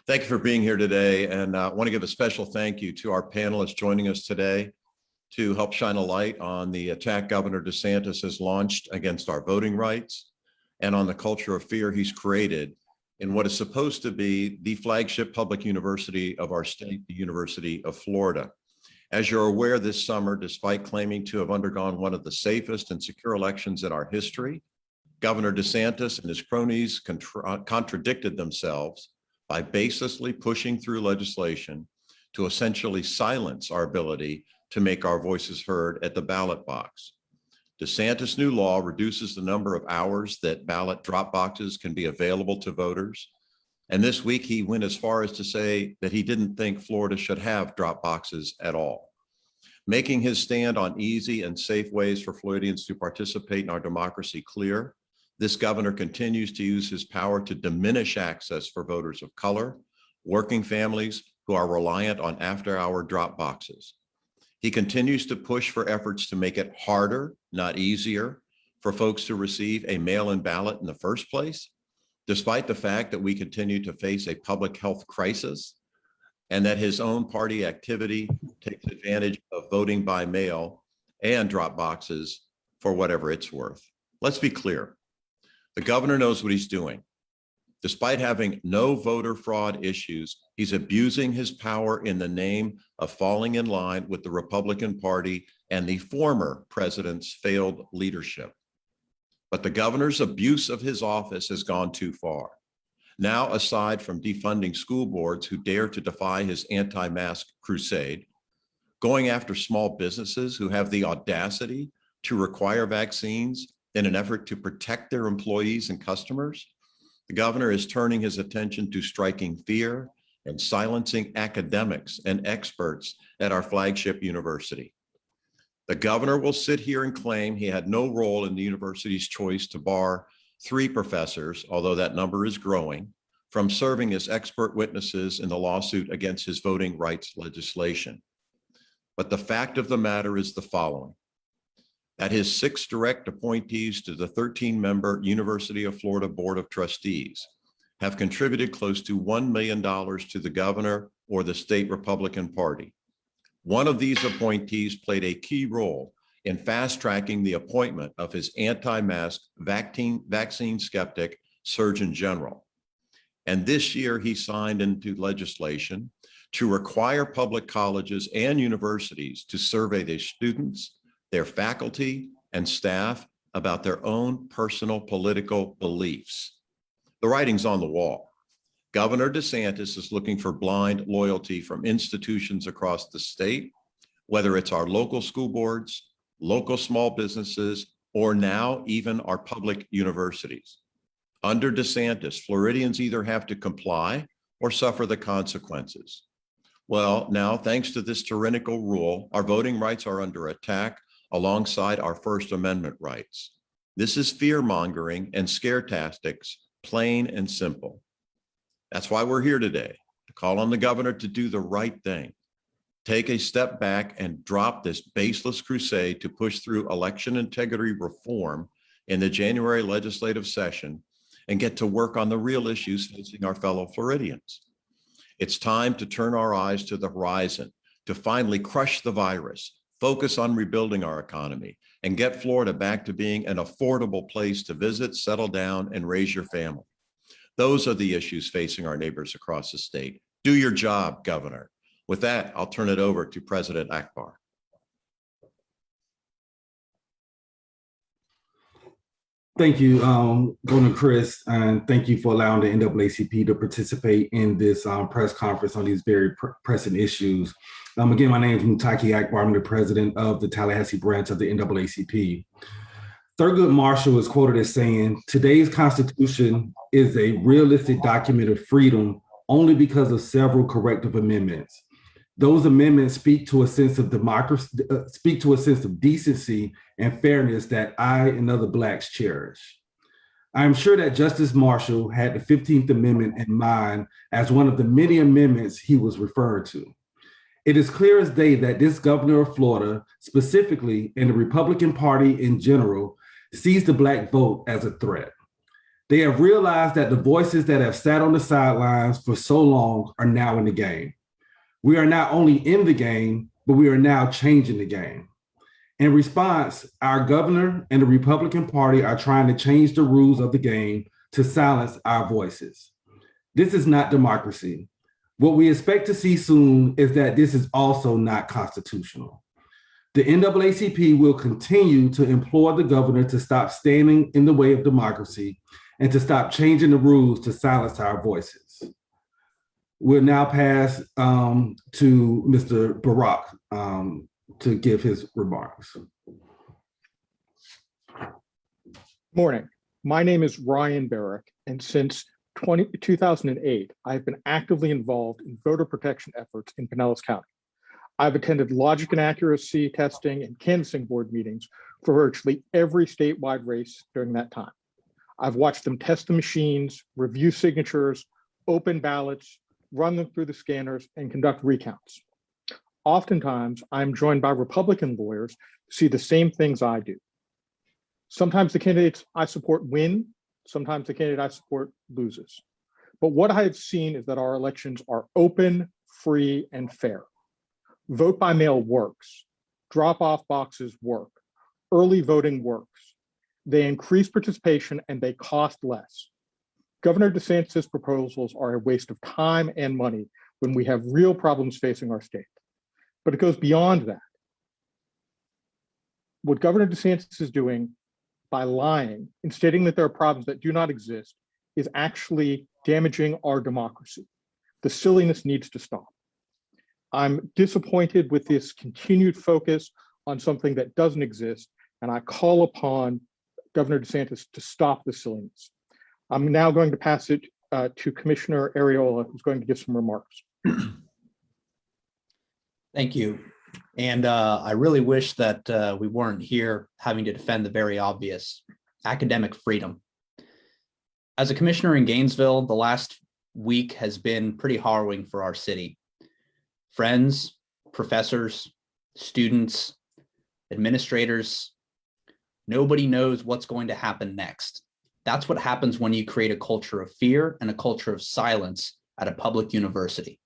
Thank you for being here today, and I want to give a special thank you to our panelists joining us today to help shine a light on the attack Governor DeSantis has launched against our voting rights and on the culture of fear he's created in what is supposed to be the flagship public university of our state, the University of Florida. As you're aware, this summer, despite claiming to have undergone one of the safest and secure elections in our history, Governor DeSantis and his cronies contradicted themselves by baselessly pushing through legislation to essentially silence our ability to make our voices heard at the ballot box. DeSantis' new law reduces the number of hours that ballot drop boxes can be available to voters. And this week, he went as far as to say that he didn't think Florida should have drop boxes at all. Making his stand on easy and safe ways for Floridians to participate in our democracy clear, this governor continues to use his power to diminish access for voters of color, working families who are reliant on after-hour drop boxes. He continues to push for efforts to make it harder, not easier, for folks to receive a mail-in ballot in the first place, despite the fact that we continue to face a public health crisis and that his own party activity takes advantage of voting by mail and drop boxes for whatever it's worth. Let's be clear. The governor knows what he's doing. Despite having no voter fraud issues, he's abusing his power in the name of falling in line with the Republican Party and the former president's failed leadership. But the governor's abuse of his office has gone too far. Now, aside from defunding school boards who dare to defy his anti-mask crusade, going after small businesses who have the audacity to require vaccines in an effort to protect their employees and customers, the governor is turning his attention to striking fear and silencing academics and experts at our flagship university. The governor will sit here and claim he had no role in the university's choice to bar 3 professors, although that number is growing, from serving as expert witnesses in the lawsuit against his voting rights legislation. But the fact of the matter is the following: that his 6 direct appointees to the 13-member University of Florida Board of Trustees have contributed close to $1 million to the governor or the state Republican Party. One of these appointees played a key role in fast-tracking the appointment of his anti-mask vaccine skeptic Surgeon General. And this year he signed into legislation to require public colleges and universities to survey their students, their faculty and staff about their own personal political beliefs. The writing's on the wall. Governor DeSantis is looking for blind loyalty from institutions across the state, whether it's our local school boards, local small businesses, or now even our public universities. Under DeSantis, Floridians either have to comply or suffer the consequences. Well, now, thanks to this tyrannical rule, our voting rights are under attack alongside our First Amendment rights. This is fear-mongering and scare tactics, plain and simple. That's why we're here today, to call on the governor to do the right thing. Take a step back and drop this baseless crusade to push through election integrity reform in the January legislative session and get to work on the real issues facing our fellow Floridians. It's time to turn our eyes to the horizon, to finally crush the virus, focus on rebuilding our economy, and get Florida back to being an affordable place to visit, settle down, and raise your family. Those are the issues facing our neighbors across the state. Do your job, Governor. With that, I'll turn it over to President Akbar. Thank you, Governor Crist, and thank you for allowing the NAACP to participate in this press conference on these very pressing issues. Again, my name is Mutaki Akbar. I'm the president of the Tallahassee branch of the NAACP. Thurgood Marshall is quoted as saying, "Today's Constitution is a realistic document of freedom only because of several corrective amendments. Those amendments speak to a sense of democracy, speak to a sense of decency and fairness that I and other Blacks cherish." I am sure that Justice Marshall had the 15th Amendment in mind as one of the many amendments he was referring to. It is clear as day that this governor of Florida, specifically, and the Republican Party in general, sees the Black vote as a threat. They have realized that the voices that have sat on the sidelines for so long are now in the game. We are not only in the game, but we are now changing the game. In response, our governor and the Republican Party are trying to change the rules of the game to silence our voices. This is not democracy. What we expect to see soon is that this is also not constitutional. The NAACP will continue to implore the governor to stop standing in the way of democracy and to stop changing the rules to silence our voices. We'll now pass to Mr. Barack to give his remarks. Morning. My name is Ryan Barrick, and since 2008, I've been actively involved in voter protection efforts in Pinellas County. I've attended logic and accuracy testing and canvassing board meetings for virtually every statewide race during that time. I've watched them test the machines, review signatures, open ballots, run them through the scanners, and conduct recounts. Oftentimes, I'm joined by Republican lawyers who see the same things I do. Sometimes the candidates I support win, sometimes the candidate I support loses. But what I have seen is that our elections are open, free, and fair. Vote by mail works. Drop-off boxes work. Early voting works. They increase participation and they cost less. Governor DeSantis' proposals are a waste of time and money when we have real problems facing our state. But it goes beyond that. What Governor DeSantis is doing by lying and stating that there are problems that do not exist is actually damaging our democracy. The silliness needs to stop. I'm disappointed with this continued focus on something that doesn't exist, and I call upon Governor DeSantis to stop the silliness. I'm now going to pass it to Commissioner Ariola, who's going to give some remarks. Thank you. And I really wish that we weren't here having to defend the very obvious, academic freedom. As a commissioner in Gainesville, the last week has been pretty harrowing for our city. Friends, professors, students, administrators, nobody knows what's going to happen next. That's what happens when you create a culture of fear and a culture of silence at a public university.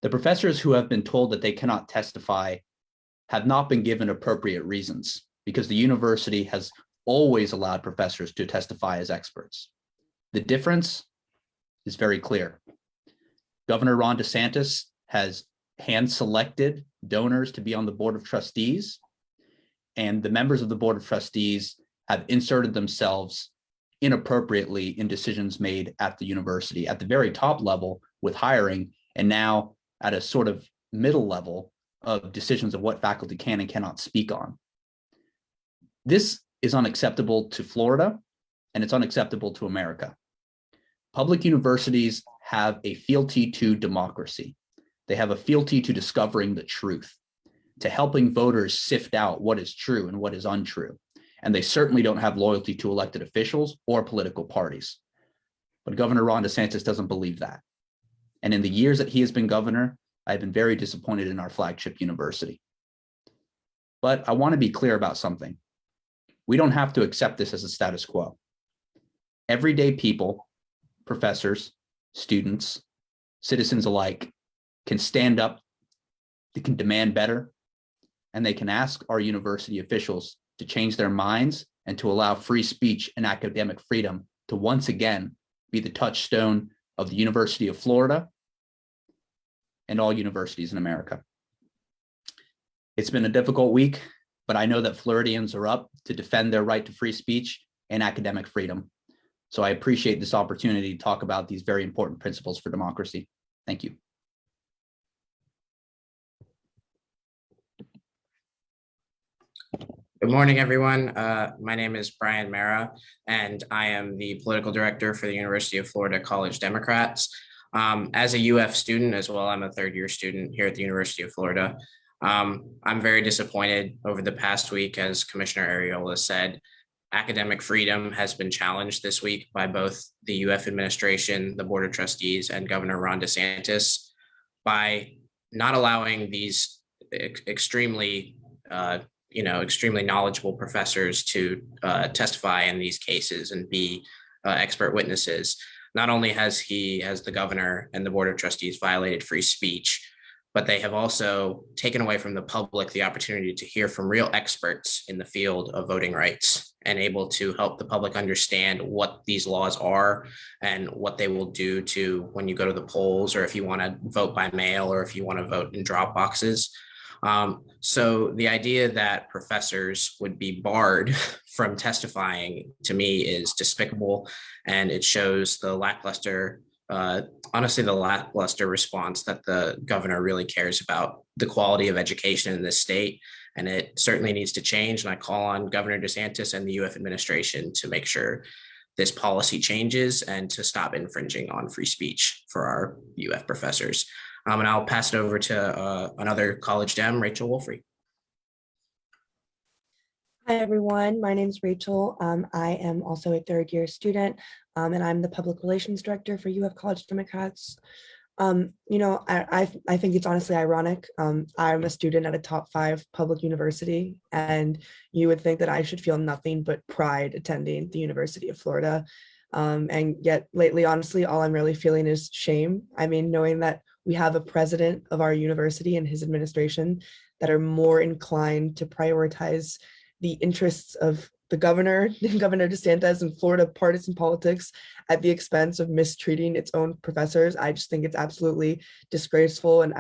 The professors who have been told that they cannot testify have not been given appropriate reasons because the university has always allowed professors to testify as experts. The difference is very clear. Governor Ron DeSantis has hand-selected donors to be on the Board of Trustees, and the members of the Board of Trustees have inserted themselves inappropriately in decisions made at the university at the very top level with hiring, and now at a sort of middle level of decisions of what faculty can and cannot speak on. This is unacceptable to Florida, and it's unacceptable to America. Public universities have a fealty to democracy. They have a fealty to discovering the truth, to helping voters sift out what is true and what is untrue. And they certainly don't have loyalty to elected officials or political parties. But Governor Ron DeSantis doesn't believe that. And in the years that he has been governor, I've been very disappointed in our flagship university. But I want to be clear about something. We don't have to accept this as a status quo. Everyday people, professors, students, citizens alike, can stand up, they can demand better, and they can ask our university officials to change their minds and to allow free speech and academic freedom to once again be the touchstone of the University of Florida and all universities in America. It's been a difficult week, but I know that Floridians are up to defend their right to free speech and academic freedom. So I appreciate this opportunity to talk about these very important principles for democracy. Thank you. Good morning, everyone. My name is Brian Mara, and I am the political director for the University of Florida College Democrats. As a UF student as well, I'm a third-year student here at the University of Florida. I'm very disappointed over the past week, as Commissioner Ariola said. Academic freedom has been challenged this week by both the UF administration, the Board of Trustees, and Governor Ron DeSantis by not allowing these extremely knowledgeable professors to testify in these cases and be expert witnesses. Not only has the governor and the board of trustees violated free speech, but they have also taken away from the public the opportunity to hear from real experts in the field of voting rights and able to help the public understand what these laws are and what they will do to when you go to the polls, or if you want to vote by mail, or if you want to vote in drop boxes. So the idea that professors would be barred from testifying, to me, is despicable, and it shows the lackluster response that the governor really cares about the quality of education in this state. And it certainly needs to change. And I call on Governor DeSantis and the UF administration to make sure this policy changes and to stop infringing on free speech for our UF professors. And I'll pass it over to another college dem, Rachel Wolfrey. Hi, everyone. My name is Rachel. I am also a third-year student, and I'm the Public Relations Director for UF College Democrats. I think it's honestly ironic. I'm a student at a top 5 public university, and you would think that I should feel nothing but pride attending the University of Florida. And yet lately, honestly, all I'm really feeling is shame. I mean, knowing that we have a president of our university and his administration that are more inclined to prioritize the interests of the governor, Governor DeSantis, and Florida partisan politics at the expense of mistreating its own professors. I just think it's absolutely disgraceful. And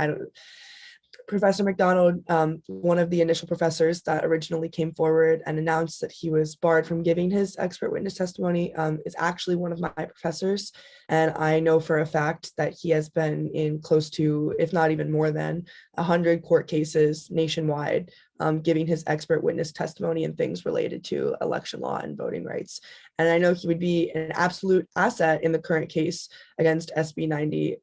Professor McDonald, one of the initial professors that originally came forward and announced that he was barred from giving his expert witness testimony, is actually one of my professors. And I know for a fact that he has been in close to, if not even more than 100 court cases nationwide, giving his expert witness testimony and things related to election law and voting rights. And I know he would be an absolute asset in the current case against SB 90.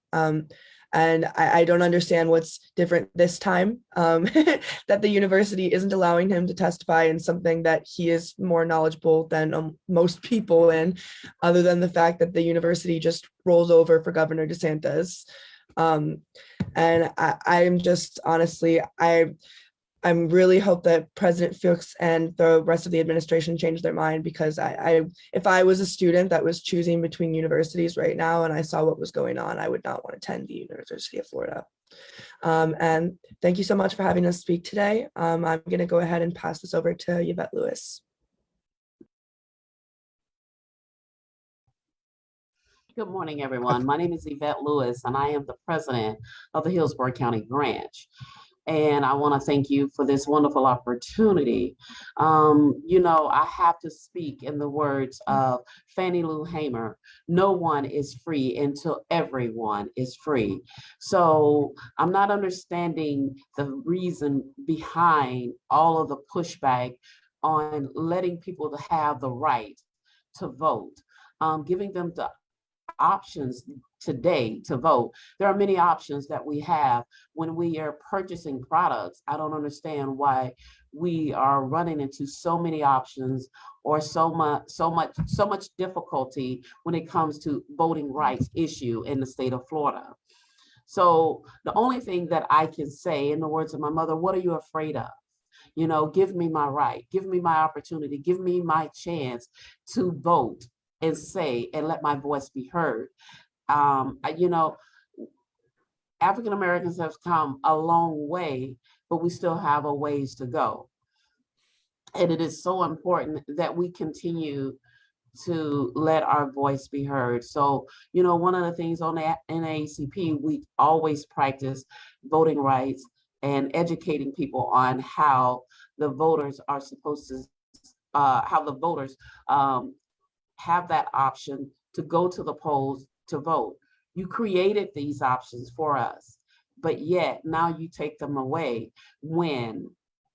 And I don't understand what's different this time, that the university isn't allowing him to testify in something that he is more knowledgeable than most people in, other than the fact that the university just rolls over for Governor DeSantis. And I'm just, honestly, I'm really hope that President Fuchs and the rest of the administration change their mind, because if I was a student that was choosing between universities right now and I saw what was going on, I would not want to attend the University of Florida. And thank you so much for having us speak today. I'm going to go ahead and pass this over to Yvette Lewis. Good morning, everyone. My name is Yvette Lewis, and I am the president of the Hillsborough County branch. And I want to thank you for this wonderful opportunity. I have to speak in the words of Fannie Lou Hamer: no one is free until everyone is free. So I'm not understanding the reason behind all of the pushback on letting people to have the right to vote, giving them the options today to vote. There are many options that we have when we are purchasing products. I don't understand why we are running into so many options or so much difficulty when it comes to voting rights issue in the state of Florida. So the only thing that I can say, in the words of my mother, what are you afraid of? Give me my right, give me my opportunity, give me my chance to vote and say and let my voice be heard. African Americans have come a long way, but we still have a ways to go. And it is so important that we continue to let our voice be heard. So, one of the things on the NAACP, we always practice voting rights and educating people on how the voters are supposed to, have that option to go to the polls to vote. You created these options for us, but yet now you take them away when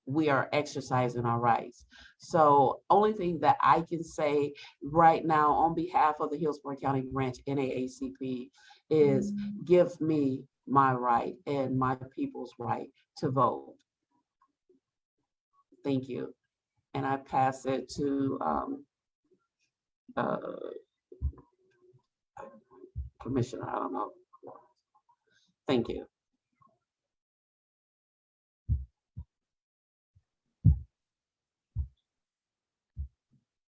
we are exercising our rights. So only thing that I can say right now on behalf of the Hillsborough County branch NAACP is give me my right and my people's right to vote. Thank you. And I pass it to Commissioner, I don't know. Thank you.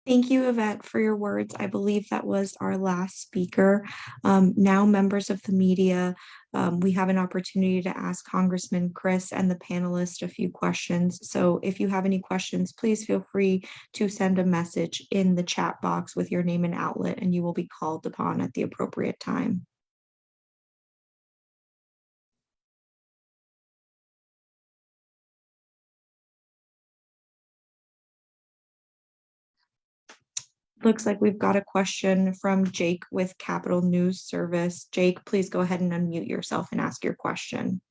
Thank you, Yvette, for your words. I believe that was our last speaker. Now, members of the media, we have an opportunity to ask Congressman Crist and the panelists a few questions. So if you have any questions, please feel free to send a message in the chat box with your name and outlet, and you will be called upon at the appropriate time. Looks like we've got a question from Jake with Capital News Service. Jake, please go ahead and unmute yourself and ask your question.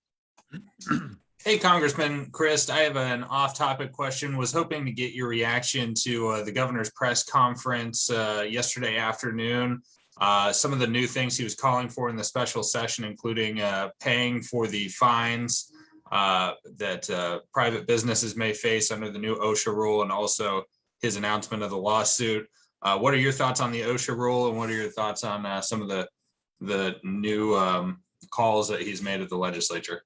Hey, Congressman Crist, I have an off-topic question. Was hoping to get your reaction to the governor's press conference yesterday afternoon. Some of the new things he was calling for in the special session, including paying for the fines that private businesses may face under the new OSHA rule, and also his announcement of the lawsuit. What are your thoughts on the OSHA rule, and what are your thoughts on some of the new calls that he's made at the legislature?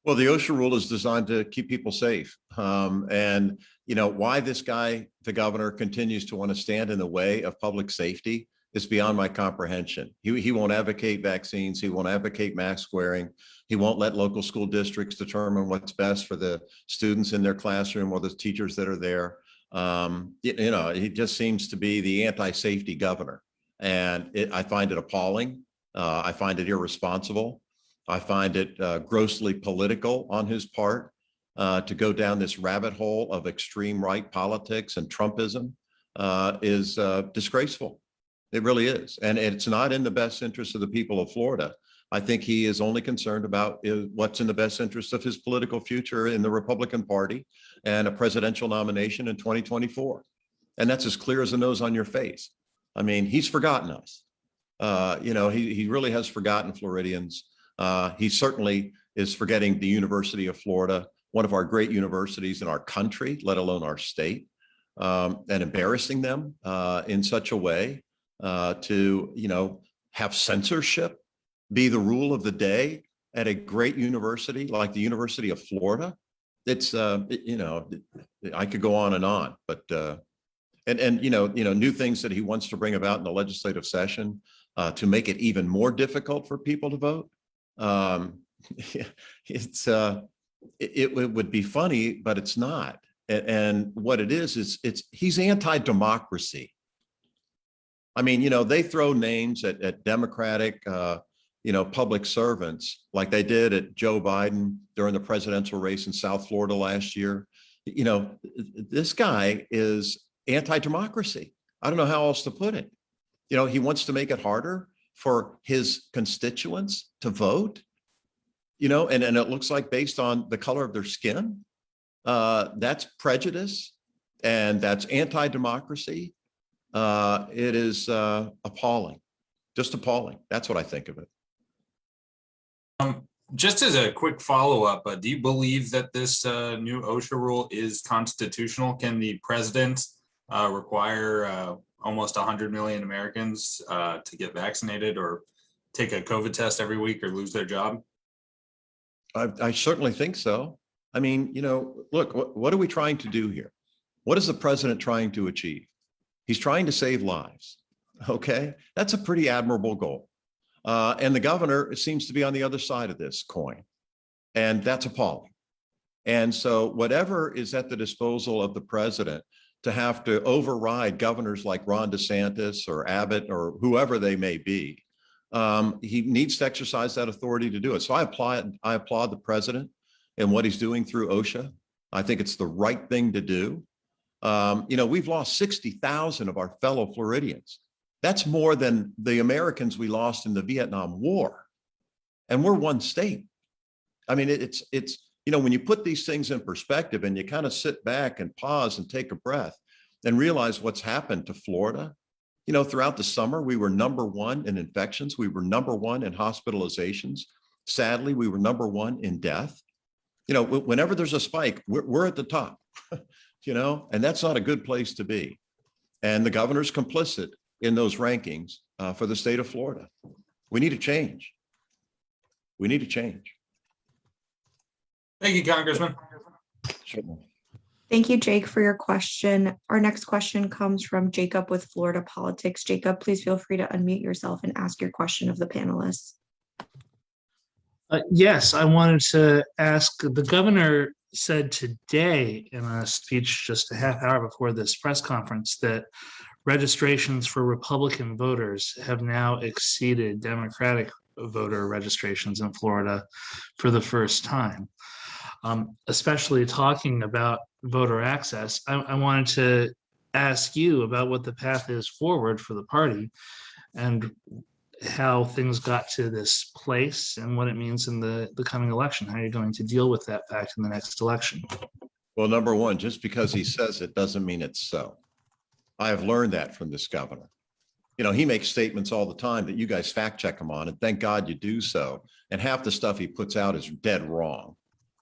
Well, the OSHA rule is designed to keep people safe. And, you know, why this guy, the governor, continues to want to stand in the way of public safety is beyond my comprehension. He won't advocate vaccines. He won't advocate mask wearing. He won't let local school districts determine what's best for the students in their classroom or the teachers that are there. You know, he just seems to be the anti-safety governor. And I find it appalling. I find it irresponsible. I find it grossly political on his part to go down this rabbit hole of extreme right politics, and Trumpism is disgraceful. It really is. And it's not in the best interest of the people of Florida. I think he is only concerned about what's in the best interest of his political future in the Republican Party and a presidential nomination in 2024. And that's as clear as the nose on your face. I mean, he's forgotten us. You know, he really has forgotten Floridians. He certainly is forgetting the University of Florida, one of our great universities in our country, let alone our state, and embarrassing them in such a way to, you know, have censorship be the rule of the day at a great university like the University of Florida. It's, you know, I could go on, but, and you know, new things that he wants to bring about in the legislative session to make it even more difficult for people to vote. It would be funny, but it's not. And what it is he's anti-democracy. I mean, you know, they throw names at Democratic, you know, public servants like they did at Joe Biden during the presidential race in South Florida last year. You know, this guy is anti-democracy. I don't know how else to put it. You know, he wants to make it harder for his constituents to vote, you know, and it looks like based on the color of their skin, that's prejudice and that's anti-democracy. It is appalling, just appalling. That's what I think of it. Just as a quick follow-up, do you believe that this new OSHA rule is constitutional? Can the president require almost 100 million Americans to get vaccinated or take a COVID test every week or lose their job? I certainly think so. I mean, you know, look, what are we trying to do here? What is the president trying to achieve? He's trying to save lives. Okay, that's a pretty admirable goal. And the governor seems to be on the other side of this coin. And that's appalling. And so whatever is at the disposal of the president to have to override governors like Ron DeSantis or Abbott or whoever they may be, he needs to exercise that authority to do it. So I applaud the president and what he's doing through OSHA. I think it's the right thing to do. You know, we've lost 60,000 of our fellow Floridians. That's more than the Americans we lost in the Vietnam War. And we're one state. I mean, it's, you know, when you put these things in perspective and you kind of sit back and pause and take a breath and realize what's happened to Florida. You know, throughout the summer, we were #1 in infections. We were #1 in hospitalizations. Sadly, we were #1 in death. You know, whenever there's a spike, we're at the top, you know, and that's not a good place to be. And the governor's complicit in those rankings for the state of Florida. We need to change. We need to change. Thank you, Congressman. Sure. Thank you, Jake, for your question. Our next question comes from Jacob with Florida Politics. Jacob, please feel free to unmute yourself and ask your question of the panelists. Yes, I wanted to ask, the governor said today in a speech just a half hour before this press conference that registrations for Republican voters have now exceeded Democratic voter registrations in Florida for the first time. Especially talking about voter access, I wanted to ask you about what the path is forward for the party and how things got to this place and what it means in the coming election. How you're going to deal with that fact in the next election. Well, number one, just because he says it doesn't mean it's so. I have learned that from this governor. You know, he makes statements all the time that you guys fact check him on, and thank God you do so. And half the stuff he puts out is dead wrong.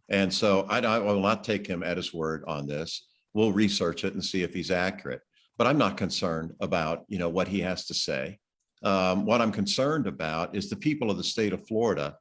And so I will not take him at his word on this. We'll research it and see if he's accurate. But I'm not concerned about, you know, what he has to say. What I'm concerned about is the people of the state of Florida